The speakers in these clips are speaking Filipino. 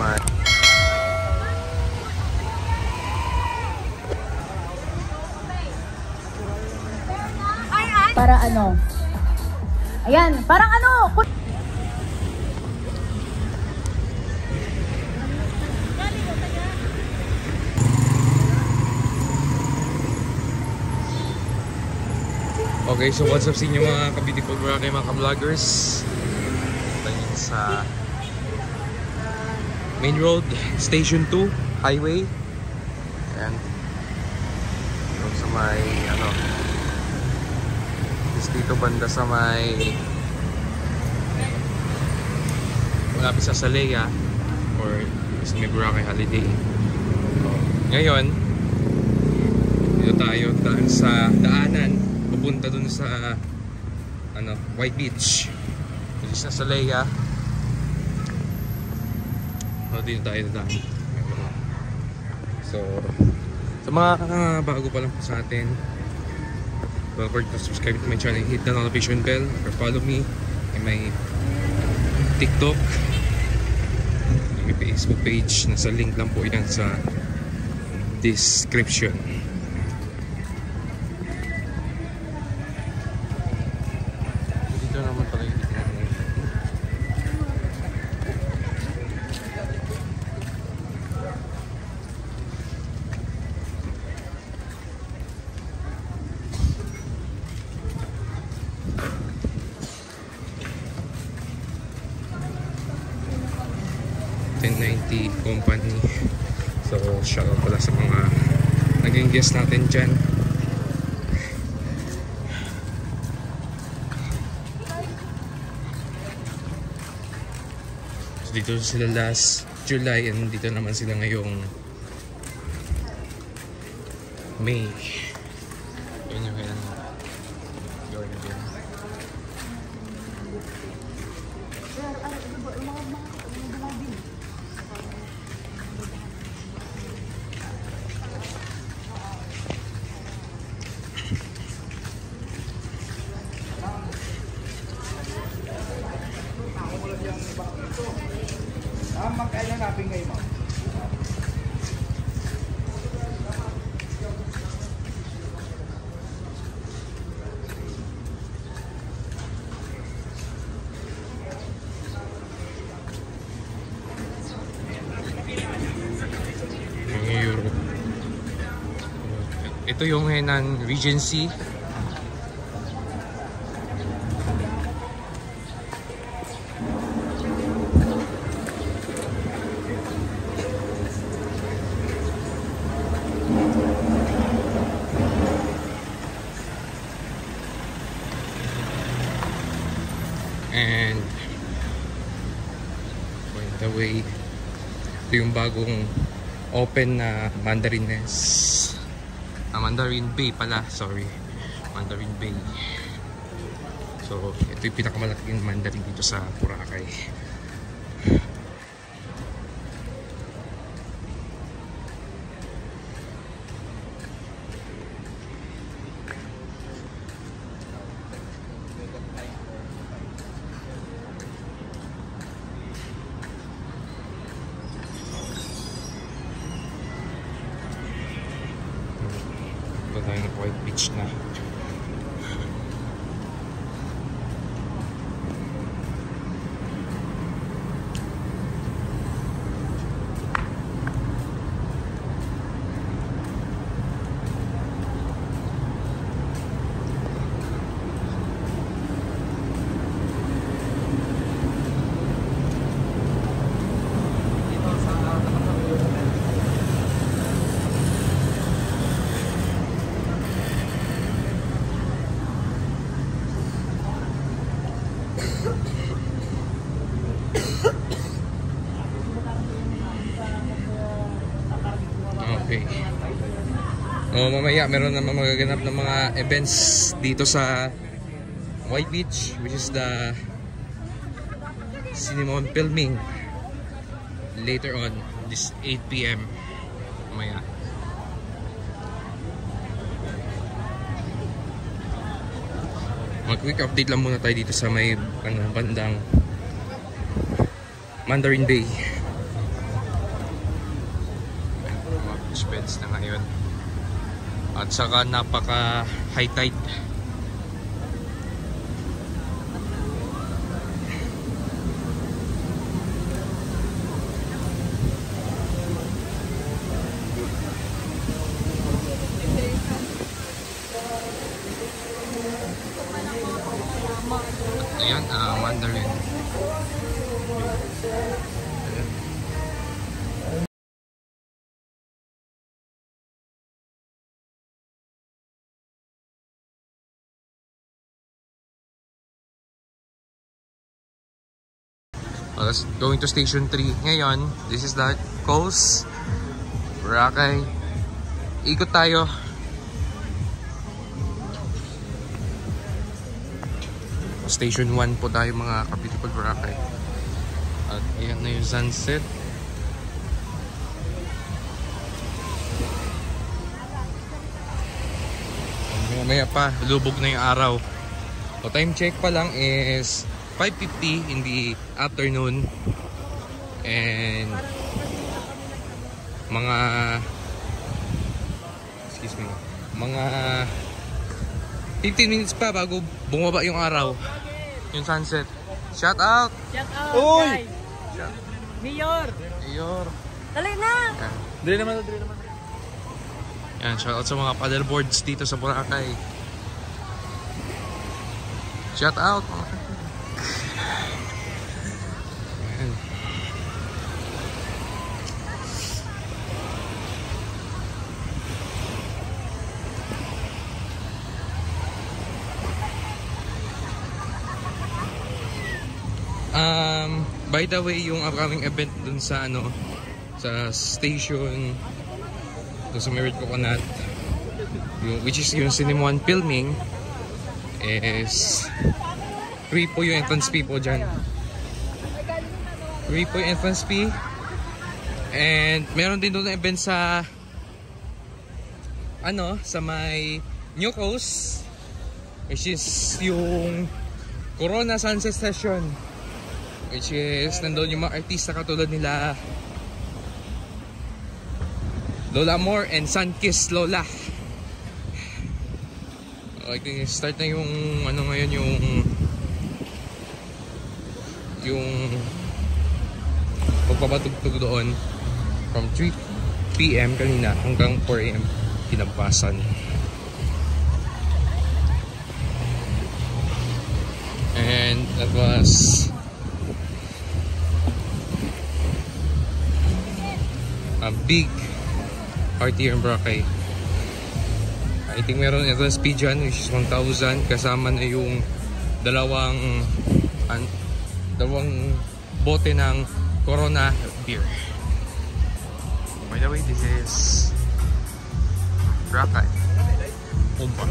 may para ano. Ayan, parang ano. Okay, so what's up sa inyo mga ka-beautiful Boracay, mga ka-vloggers. Tayo sa main road, station 2, highway. Ayan. So, sa may ano, dito banda sa may malapit sa Salea or sa may Boracay Holiday. Ngayon, dito tayo daan sa daanan pupunta dun sa ano, White Beach, which is na Salea. So, dito tayo daan. So, sa mga bago pa lang po sa atin, don't forget to subscribe to my channel, hit the notification bell, or follow me in my TikTok, my Facebook page. Nasa link lang po yan sa description. Dito naman pala yung company. So shoutout pala sa mga naging guest natin dyan. So dito sila last July and dito naman sila ngayong May. Yun yung kailan gawin natin. Magkailan natin kayo, ma'am? Europe. Ito yung Henan Regency. And by the way, ito yung bagong open na Mandarines, Mandarin Bay pala, sorry, Mandarin Bay. So ito yung pinakamalaking Mandarin dito sa Boracay. Ito tayo ng White Beach na. Okay. Mamaya meron naman magaganap ng mga events dito sa White Beach, which is the cinema filming later on this 8 PM mamaya. Mag-quick update lang muna tayo dito sa may bandang Mandarin Bay. beach beds na ngayon. At saka napaka high tide. Ayan, Mandarin. Going to Station 3 ngayon. This is the coast Boracay. Ikot tayo. Station 1 po tayo mga ka-beautiful Boracay. At ayan na yung sunset. Maya pa, lubog na yung araw. So time check pa lang is 5:50 in the afternoon. And mga mga 15 minutes pa bago bumaba yung araw. Yung sunset. Shout out! Shout out, Uy! guys! Mayor! Mayor! Dali na! Yan. Dili naman. Yan, shout out sa mga paddleboards dito sa Boracay. Shout out! Yan. By the way, yung upcoming event dun sa sa station dun sa Merit Coconut, which is yung Cinema One filming, is free po yung entrance fee po dyan. Free po yung entrance fee. And meron din doon na event sa sa may New Coast, which is yung Corona Sunset Session, which is nandun yung mga artista katulad nila Lola Moore and Sunkiss Lola. Okay, start na yung ngayon, yung pagpapatugtog doon from 3 PM kanina hanggang 4 AM kinabukasan. And that was a big party here in Boracay. I think meron entrance fee dyan, which is 1,000, kasama na yung dalawang bote ng Corona beer. By the way, this is Boracay Umpa.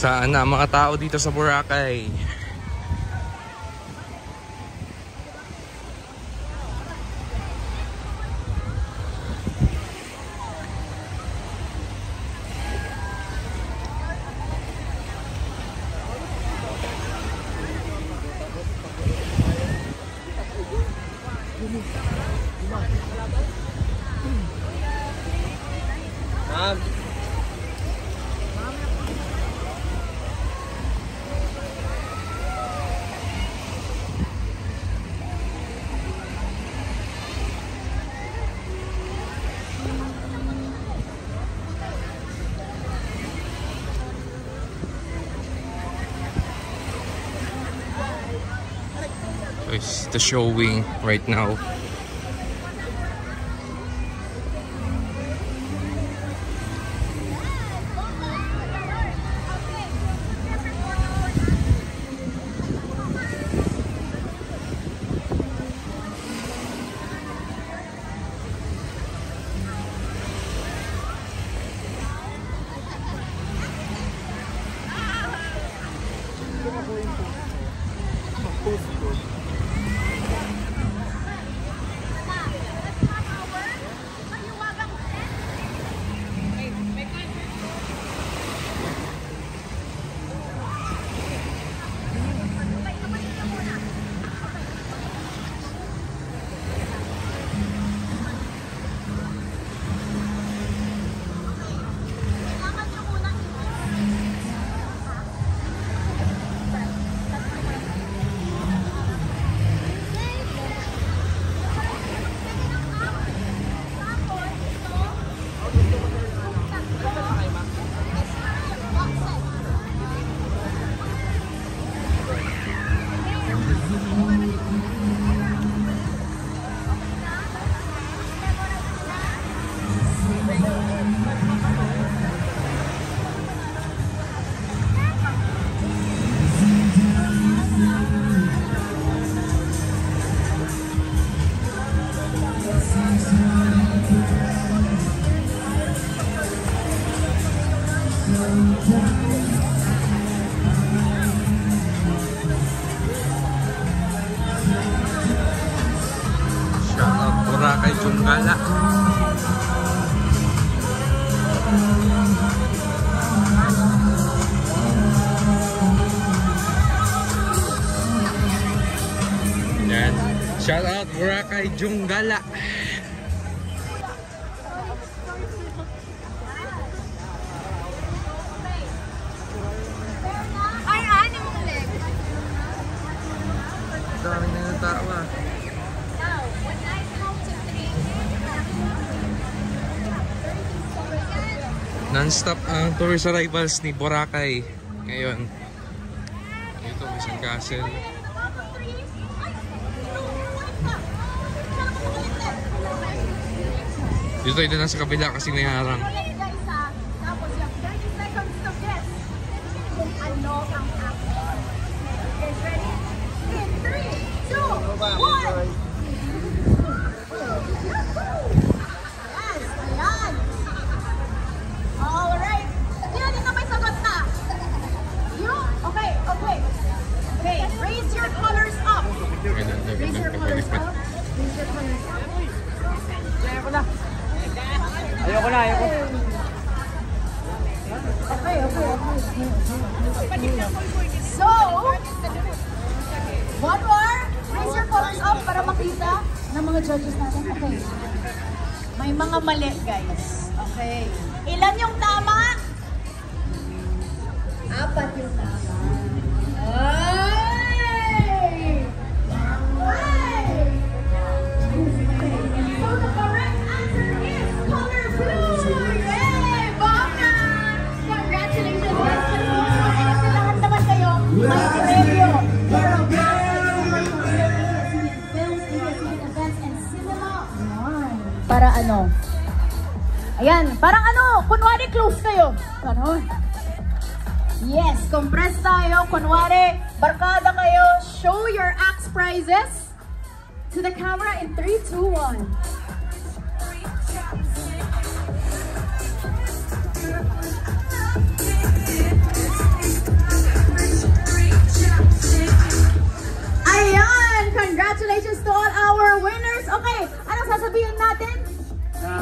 Saan na mga tao dito sa Boracay? It's the showing right now. Boracay Junggala. Yan. Shout out Boracay Junggala. Dami na ng tao ah. Non-stop ang tourist arrivals ni Boracay ngayon. Ito, Mission Castle. Dito ito na sa kabila kasi may harang. Tapos yung 30 seconds to guess kung ano ang action. Guys, ready? In 3, 2, 1! Yes, ayan! Alright! Sino dito may sagot na? You? Okay, okay. Okay, raise your colors up. Raise your colors up. Raise your colors up. Ayoko na. Ayoko na, ayoko. Okay, okay, okay. So, one more. Raise your colors up para makita ng mga judges natin. Okay. May mga mali, guys. Okay. Ilan yung tama? 4 yung tama. Ay! Ay! So the correct answer is color blue! Yay! Bongga! Congratulations! Kasi lahat naman kayo may premyo. Pero films, events, and cinema. Para ano? Ayan, parang ano, kunwari close kayo. Ganon. Yes, compress tayo. Kunwari, barkada kayo. Show your axe prizes to the camera in 3, 2, 1. Ayan! Congratulations to all our winners. Okay, anong sasabihin natin?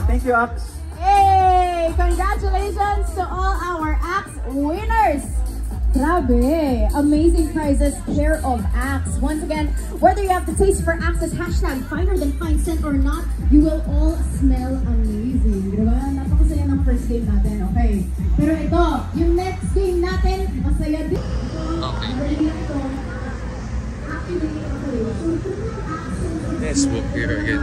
Thank you, Axe. Hey! Congratulations to all our Axe winners! Grabe! Amazing prizes, pair of Axe. Once again, whether you have the taste for Axe's #finer than fine scent or not, you will all smell amazing. Diba? Napakasaya ng first first game natin, okay? Pero ito, yung next game natin, masaya din. Okay. Let's walk here again.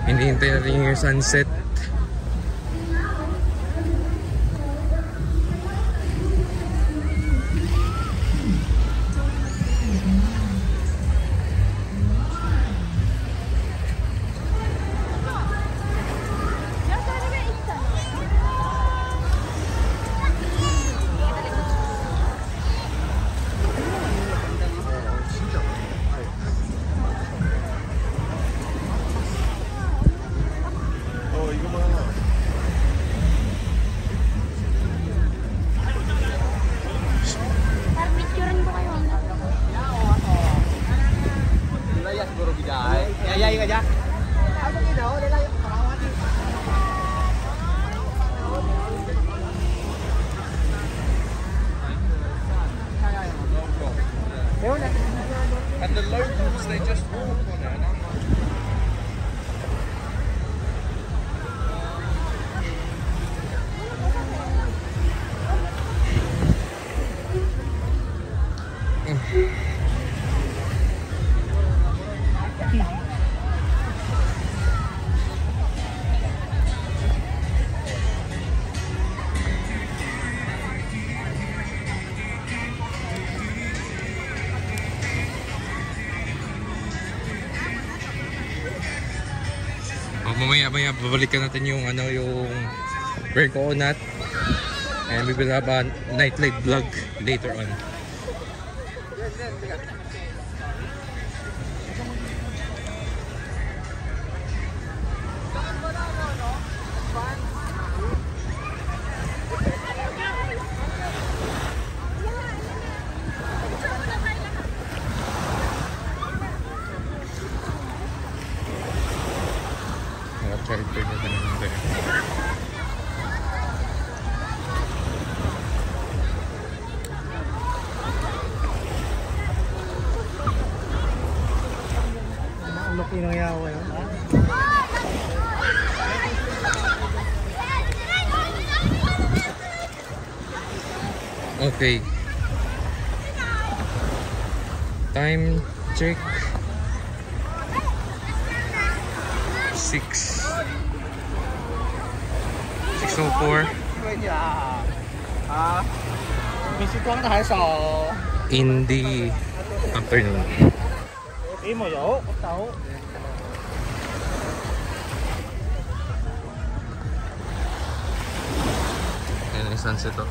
Hinihintay natin yung sunset. And the locals, they just walk on it. Mamaya babalikan natin yung yung Burnt Coconut, and we will have a nightlife vlog later on. Okay. Time check. 6:04 in the afternoon. Ayan yung sunset to.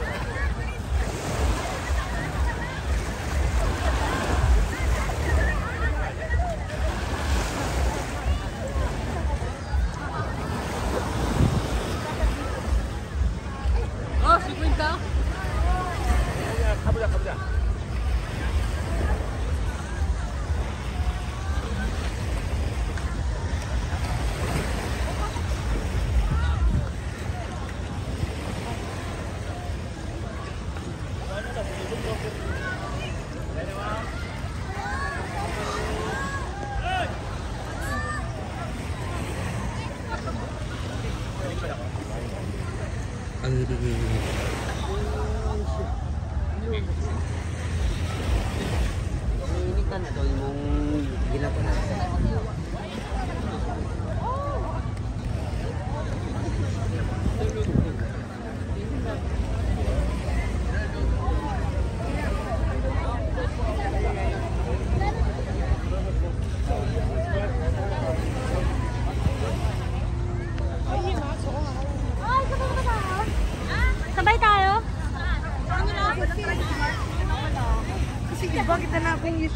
Sabay tayo? Kasi diba kita na akong use.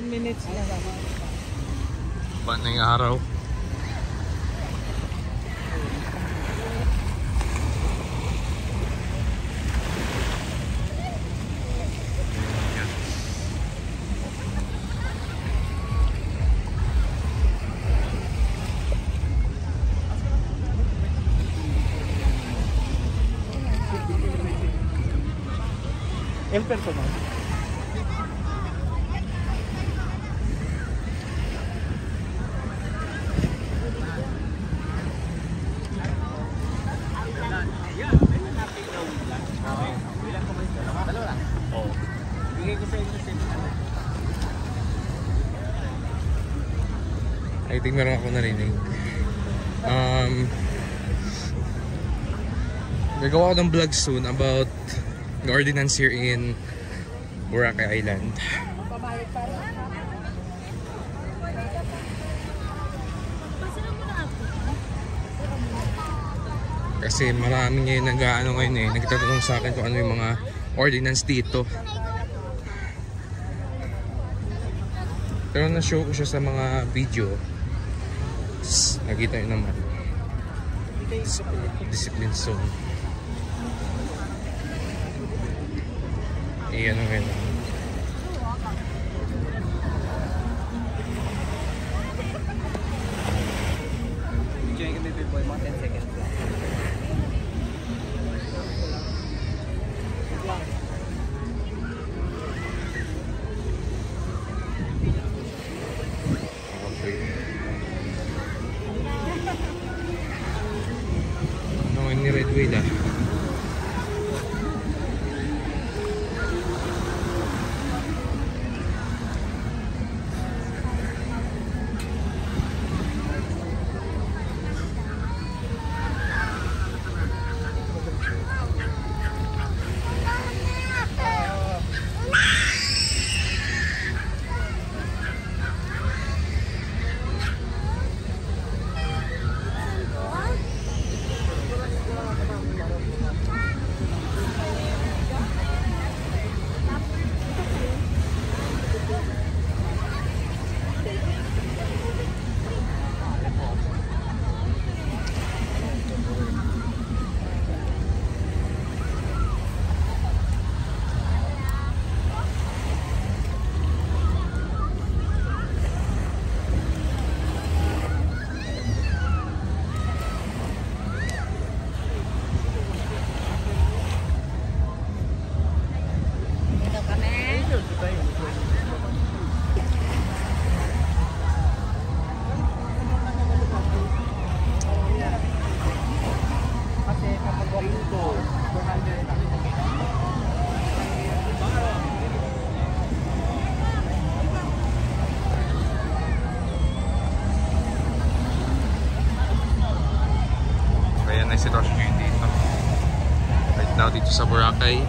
Minutes na. Paano yung araw? El personal. I think meron ako narinig. Gagawa ako ng vlog soon about the ordinance here in Boracay Island. Kasi marami ngayon nag-ano ngayon nagtatanong sa akin kung ano yung mga ordinance dito. Pero na-show ko siya sa mga video. Nakita nyo naman. Discipline zone. Iyan ang ngayon. Enjoy kami before mga 10 seconds lang. Okay. Ano ngayon ni Red Whale sitwasyon ngayon dito. Right now dito sa Boracay.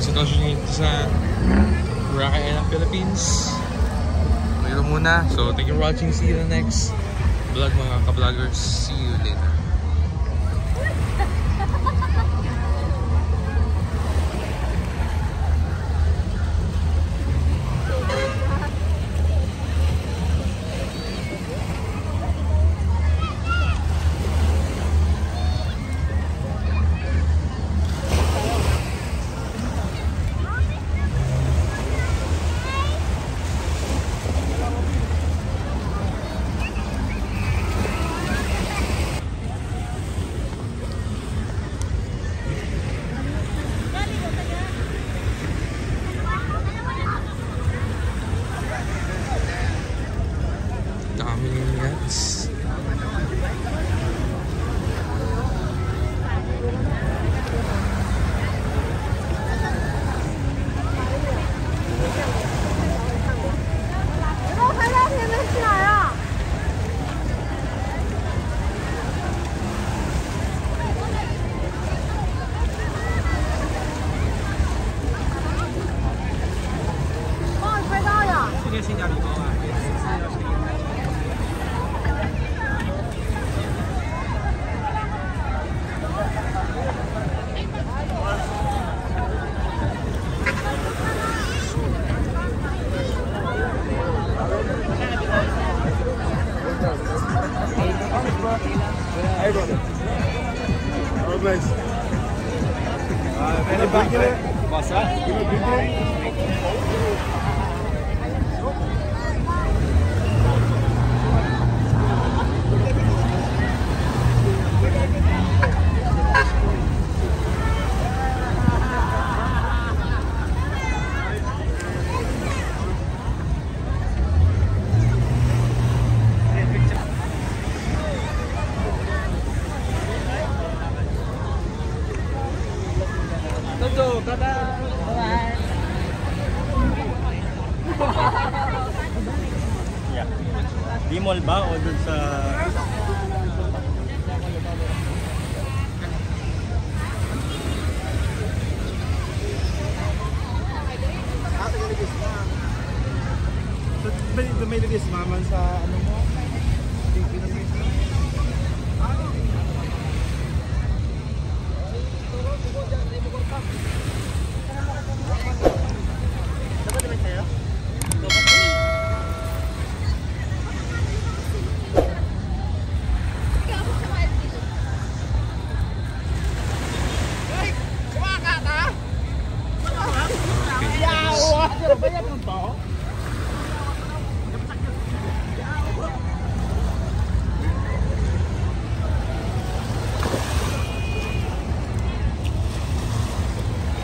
Sitwasyon dito sa Boracay Island, Philippines. Mayroon muna. So thank you for watching. See you in the next vlog mga ka-vloggers. See you later. Toto, tada! Yeah. Bimol ba o dun sa... Dumilibis maman sa ano mo? Okay.